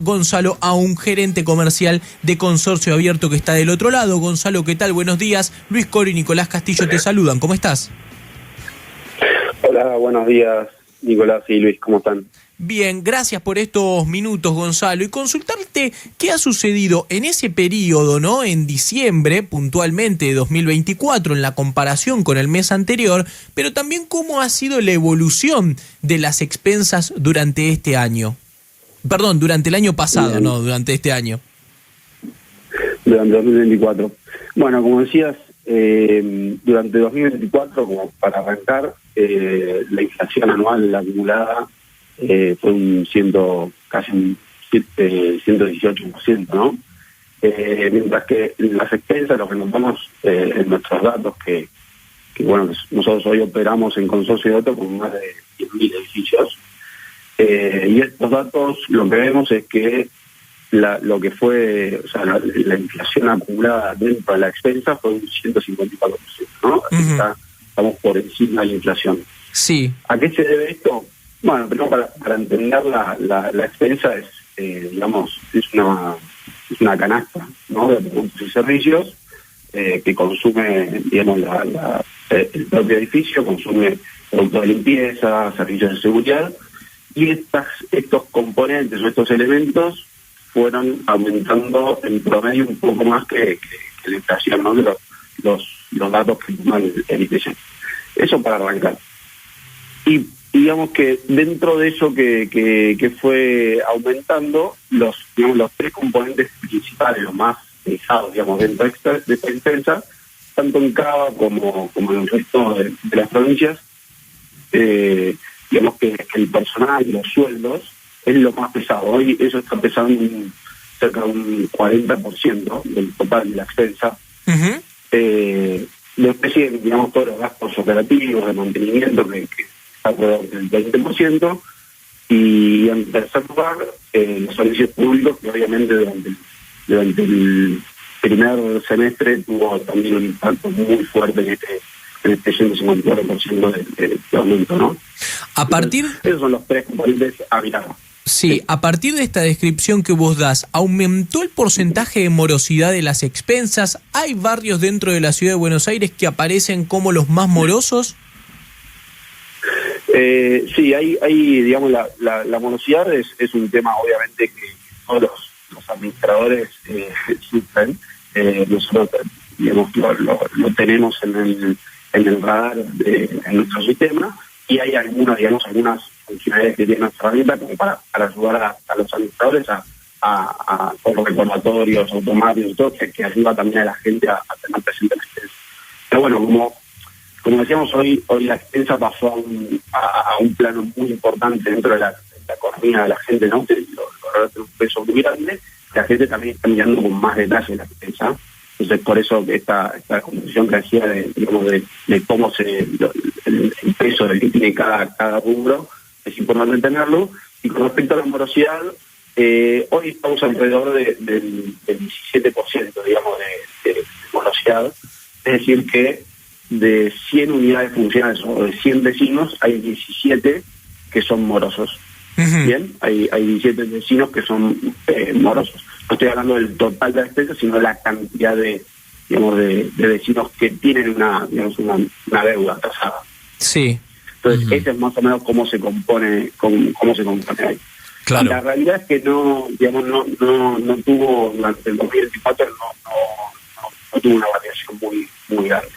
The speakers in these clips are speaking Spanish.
Gonzalo, a un gerente comercial de Consorcio Abierto que está del otro lado. Gonzalo, ¿qué tal? Buenos días. Luis Cori y Nicolás Castillo te saludan. ¿Cómo estás? Hola, buenos días, Nicolás y Luis, ¿cómo están? Bien, gracias por estos minutos, Gonzalo. Y consultarte qué ha sucedido en ese periodo, ¿no? En diciembre, puntualmente de 2024, en la comparación con el mes anterior, pero también cómo ha sido la evolución de las expensas durante este año. Perdón, durante el año pasado, Bien. no, durante este año. Durante 2024. Bueno, como decías, durante 2024, como para arrancar, la inflación anual acumulada fue casi un 118%, ¿no? Mientras que las expensas, lo que notamos en nuestros datos, que nosotros hoy operamos en Consorcio de Auto con más de 10.000 edificios, y estos datos lo que vemos es que lo que fue, o sea, la inflación acumulada dentro de la expensa fue un 154%, ¿no? Así que estamos por encima de la inflación. Sí. ¿A qué se debe esto? Bueno, primero para entender la expensa es una canasta, ¿no? De productos y servicios que consume, digamos, el propio edificio, consume productos de limpieza, servicios de seguridad. Y estos componentes o estos elementos fueron aumentando en promedio un poco más que la inflación, ¿no? De los datos que toman el IPC. Eso para arrancar. Y digamos que dentro de eso que fue aumentando, los tres componentes principales, los más pesados, digamos, dentro de esta expensa, tanto en Cava como en el resto de las provincias, digamos que el personal y los sueldos es lo más pesado. Hoy eso está pesando cerca de un 40% del total de la expensa. Después siguen, digamos, todos los gastos operativos de mantenimiento, que está alrededor del 20%. Y en tercer lugar, los servicios públicos, que obviamente durante el primer semestre tuvo también un impacto muy fuerte en este 154% de aumento, ¿no? A partir... Esos son los tres componentes a mirar. Sí, a partir de esta descripción que vos das, ¿aumentó el porcentaje de morosidad de las expensas? ¿Hay barrios dentro de la ciudad de Buenos Aires que aparecen como los más morosos? Sí, hay digamos, la morosidad es un tema, obviamente, que todos los administradores sufren. Nosotros, digamos, lo tenemos en el radar en nuestro sistema, y hay algunas funcionalidades que tiene nuestra herramienta como para ayudar a los administradores con los recordatorios automáticos y todo, que ayuda también a la gente a tener presente la expensa. Pero bueno, como decíamos, hoy la expensa pasó a un plano muy importante dentro de la economía de la gente, ¿no? Que tiene un peso muy grande. La gente también está mirando con más detalle la expensa. Entonces, por eso esta conversación que hacía de cómo el peso del que tiene cada rubro es importante tenerlo. Y con respecto a la morosidad, hoy estamos alrededor del 17%, digamos, de morosidad. Es decir, que de 100 unidades funcionales o de 100 vecinos, hay 17 que son morosos. Bien, hay 17 vecinos que son morosos. No estoy hablando del total de la expensa, sino de la cantidad de vecinos que tienen una deuda tasada. Sí. Entonces, ese es más o menos cómo se compone ahí. Claro. La realidad es que no tuvo, durante el 2024, no tuvo una variación muy grande.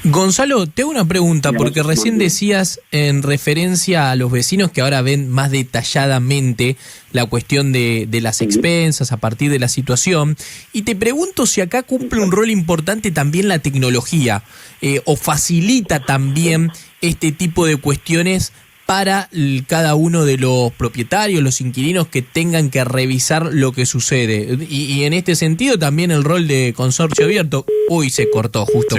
Gonzalo, te hago una pregunta, porque recién decías en referencia a los vecinos que ahora ven más detalladamente la cuestión de las expensas a partir de la situación, y te pregunto si acá cumple un rol importante también la tecnología, o facilita también este tipo de cuestiones para cada uno de los propietarios, los inquilinos que tengan que revisar lo que sucede. Y en este sentido también el rol de Consorcio Abierto. Uy, se cortó justo.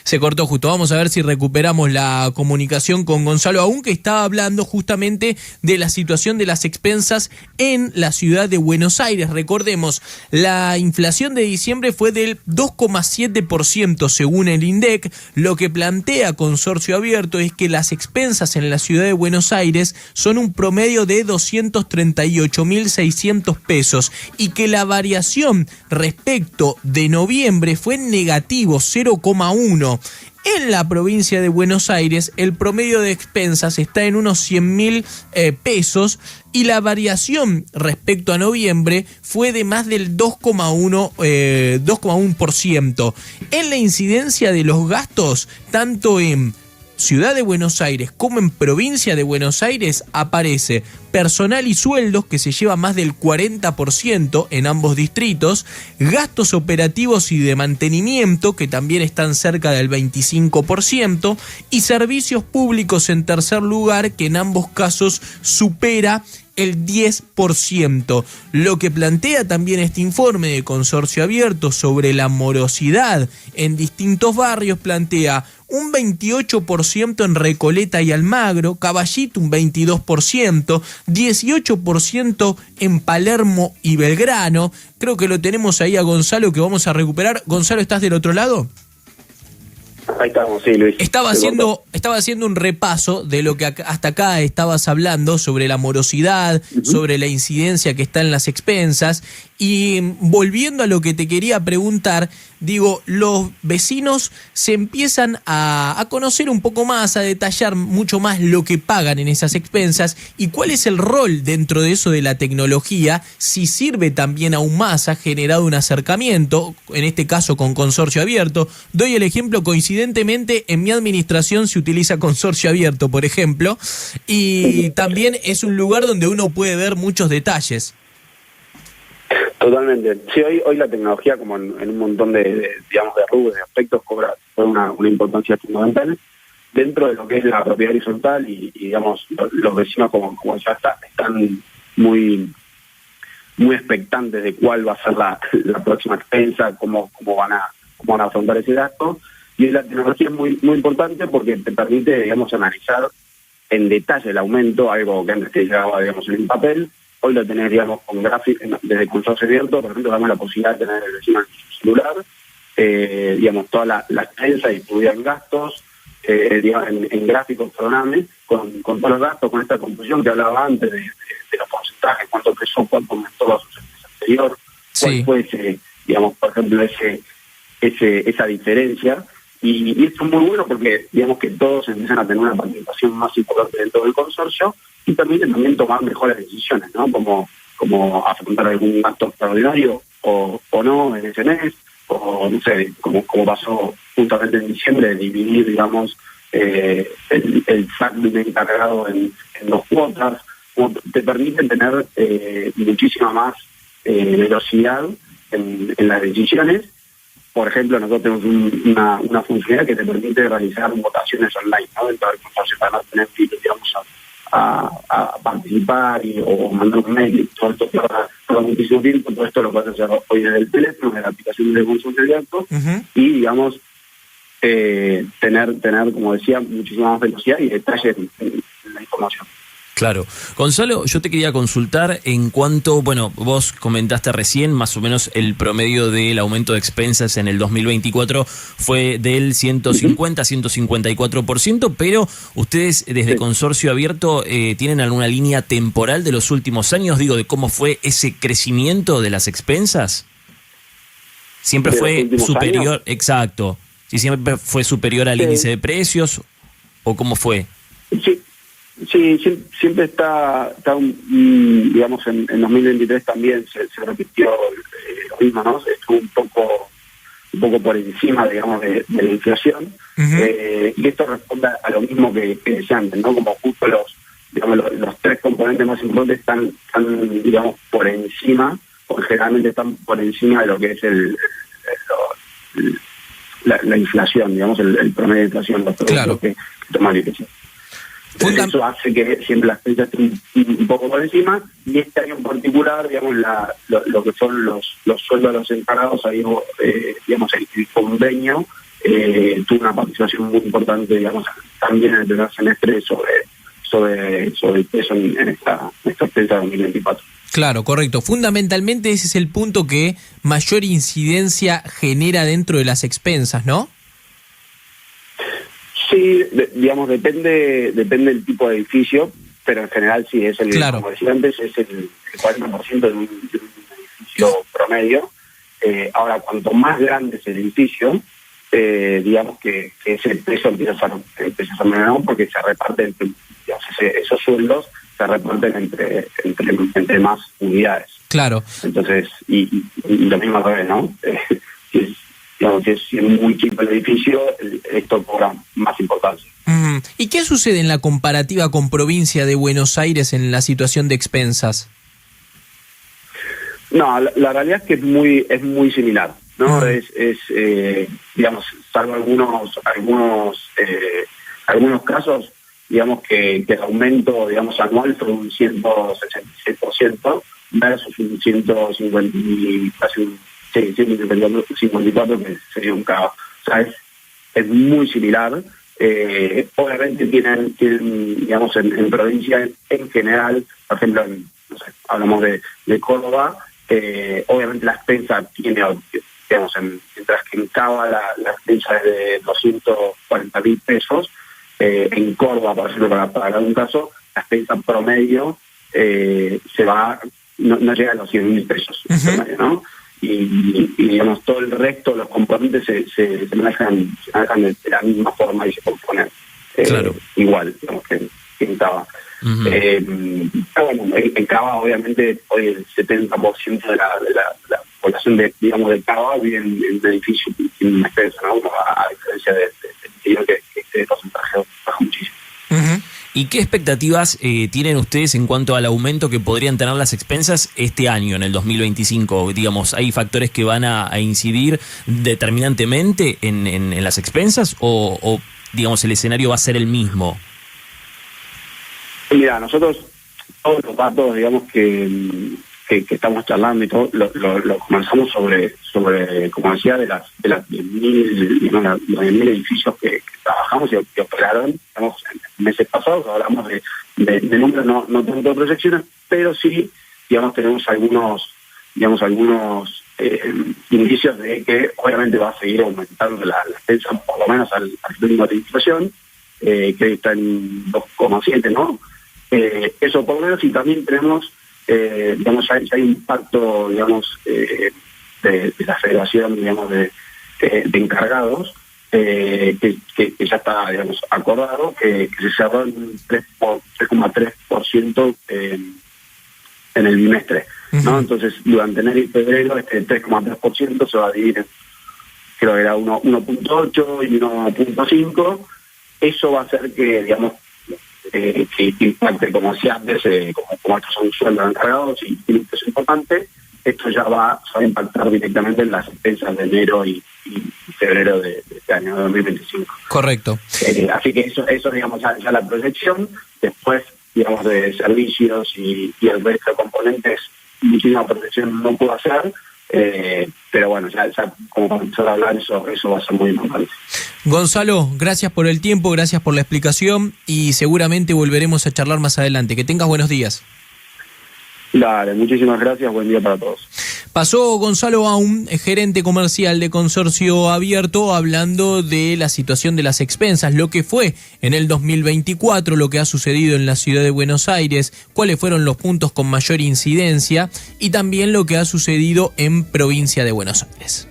Se cortó justo. Vamos a ver si recuperamos la comunicación con Gonzalo, aunque estaba hablando justamente de la situación de las expensas en la ciudad de Buenos Aires. Recordemos, la inflación de diciembre fue del 2,7% según el INDEC. Lo que plantea Consorcio Abierto es que las expensas en la ciudad de Buenos Aires son un promedio de 238.600 pesos y que la variación respecto de noviembre fue negativo, 0,1. En la provincia de Buenos Aires, el promedio de expensas está en unos 100.000 pesos y la variación respecto a noviembre fue de más del 2,1%. En la incidencia de los gastos, tanto en Ciudad de Buenos Aires como en Provincia de Buenos Aires, aparece personal y sueldos, que se lleva más del 40% en ambos distritos, gastos operativos y de mantenimiento, que también están cerca del 25%, y servicios públicos en tercer lugar, que en ambos casos supera el 10%. Lo que plantea también este informe de Consorcio Abierto sobre la morosidad en distintos barrios, plantea un 28% en Recoleta y Almagro, Caballito un 22%, 18% en Palermo y Belgrano. Creo que lo tenemos ahí a Gonzalo, que vamos a recuperar. Gonzalo, ¿estás del otro lado? Ahí estamos, sí, Luis. Estaba haciendo un repaso de lo que hasta acá estabas hablando sobre la morosidad, sobre la incidencia que está en las expensas, y volviendo a lo que te quería preguntar, digo, los vecinos se empiezan a conocer un poco más, a detallar mucho más lo que pagan en esas expensas y cuál es el rol dentro de eso de la tecnología, si sirve también aún más, ha generado un acercamiento, en este caso con Consorcio Abierto. Doy el ejemplo, coincidentemente en mi administración se utiliza Consorcio Abierto, por ejemplo, y también es un lugar donde uno puede ver muchos detalles. Totalmente. Sí, hoy la tecnología, como en un montón de rubros, de aspectos, cobra una importancia fundamental dentro de lo que es la propiedad horizontal y digamos, los vecinos como ya están muy expectantes de cuál va a ser la próxima expensa, cómo van a afrontar ese gasto. Y la tecnología es muy importante porque te permite, digamos, analizar en detalle el aumento, algo que antes te llegaba, digamos, en un papel. Hoy lo tenés, digamos, con gráficos, desde Consorcio Abierto, por ejemplo, damos la posibilidad de tener el vecino en su celular, digamos, toda la expensa distribuida en gastos, digamos, en gráficos, perdóname, con todos los gastos, con esta composición que hablaba antes de los porcentajes, cuánto pesó, cuánto aumentó la subsistencia anterior, cuál fue ese, digamos, por ejemplo, esa diferencia. Y esto es muy bueno porque, digamos, que todos empiezan a tener una participación más importante dentro del consorcio y permite también tomar mejores decisiones, ¿no? Como afrontar algún gasto extraordinario o no en ese mes, o no sé, como pasó justamente en diciembre, de dividir, digamos, el SAC encargado en 2 cuotas, te permiten tener muchísima más velocidad en las decisiones. Por ejemplo, nosotros tenemos una funcionalidad que te permite realizar votaciones online, ¿no? Dentro del consorcio, para no tener que ir, digamos, a participar o mandar un mail. Todo esto tarda muchísimo tiempo. Todo esto lo puedes hacer hoy desde el teléfono, desde la aplicación de Consorcio Abierto, y, digamos, tener, como decía, muchísima más velocidad y detalle en la información. Claro. Gonzalo, yo te quería consultar en cuanto, bueno, vos comentaste recién, más o menos el promedio del aumento de expensas en el 2024 fue del 150-154%, pero ustedes desde Consorcio Abierto ¿tienen alguna línea temporal de los últimos años, digo, de cómo fue ese crecimiento de las expensas? ¿Siempre fue superior? Años? Exacto. ¿Si siempre fue superior al índice de precios o cómo fue? Sí, siempre está digamos, en 2023 también se repitió lo mismo, ¿no? Estuvo un poco por encima, digamos, de la inflación. Y esto responde a lo mismo que decía antes, ¿no? Como justo los 3 componentes más importantes están digamos, por encima, o generalmente están por encima de lo que es la inflación, digamos, el promedio de inflación, los productos que toman la inflación. Entonces, eso hace que siempre las expensas estén un poco por encima, y este año en particular, digamos, lo que son los sueldos de los encargados, ahí, digamos, el convenio tuvo una participación muy importante, digamos, también en el primer semestre sobre el peso en esta expensa 2024. Claro, correcto. Fundamentalmente ese es el punto que mayor incidencia genera dentro de las expensas, ¿no? Sí, digamos, depende del tipo de edificio, pero en general sí, es el, claro, como decía antes, es el 40% de un edificio promedio. Ahora, cuanto más grande es el edificio, digamos que ese peso empieza a ser menor, porque se reparten, digamos, esos sueldos se reparten entre más unidades. Claro. Entonces, y lo mismo al revés, ¿no? Si es muy chico el edificio, esto cobra más importancia. ¿Y qué sucede en la comparativa con provincia de Buenos Aires en la situación de expensas? No, la realidad es que es muy similar, ¿no? Digamos, salvo algunos casos, digamos que el aumento, digamos, anual fue un 166% versus un 154, que sería un caos. O sea, es muy similar. Obviamente tienen digamos, en provincia en general, por ejemplo, no sé, hablamos de Córdoba, obviamente la expensa tiene, digamos, mientras que en Cava la expensa es de 240.000 pesos, en Córdoba, por ejemplo, para un caso, la expensa promedio no llega a los 100.000 pesos, promedio, ¿no? Y digamos, todo el resto, los componentes se manejan de la misma forma y se componen igual, digamos, que en Cava. Pero bueno, en Cava, obviamente, hoy el 70% de la población de Cava vive en edificios sin una expensa, ¿no? A diferencia del interior, que este porcentaje baja muchísimo. ¿Y qué expectativas tienen ustedes en cuanto al aumento que podrían tener las expensas este año, en el 2025? Digamos, ¿hay factores que van a incidir determinantemente en las expensas o, digamos, el escenario va a ser el mismo? Mira, nosotros todos los datos, digamos, que estamos charlando y todo, lo comenzamos sobre como decía, de las 10.000 edificios que trabajamos y que operaron, digamos, en meses pasados. Hablamos de números, no tanto de proyecciones, pero sí, digamos, tenemos algunos indicios de que obviamente va a seguir aumentando la expensa, por lo menos al ritmo de inflación, que está en 2,7, ¿no? Eso por lo menos, y también tenemos, digamos, ya hay un pacto, digamos, de la Federación, digamos, de encargados, que ya está, digamos, acordado, que se cerró en 3,3% en el bimestre, ¿no? Entonces, durante enero y febrero, este 3,3% se va a dividir, creo que era 1.8 y 1.5. Eso va a hacer que, digamos, que impacte, como decía antes, como estos son sueldos encargados y tiene un peso importante, esto ya va a impactar directamente en las expensas de enero y febrero de este año 2025. Correcto. Así que eso digamos, ya la proyección. Después, digamos, de servicios y el resto de componentes, muchísima proyección no puedo hacer, pero bueno, ya como para empezar a hablar, eso va a ser muy importante. Gonzalo, gracias por el tiempo, gracias por la explicación y seguramente volveremos a charlar más adelante. Que tengas buenos días. Dale, muchísimas gracias, buen día para todos. Pasó Gonzalo Aún, gerente comercial de Consorcio Abierto, hablando de la situación de las expensas, lo que fue en el 2024, lo que ha sucedido en la ciudad de Buenos Aires, cuáles fueron los puntos con mayor incidencia y también lo que ha sucedido en provincia de Buenos Aires.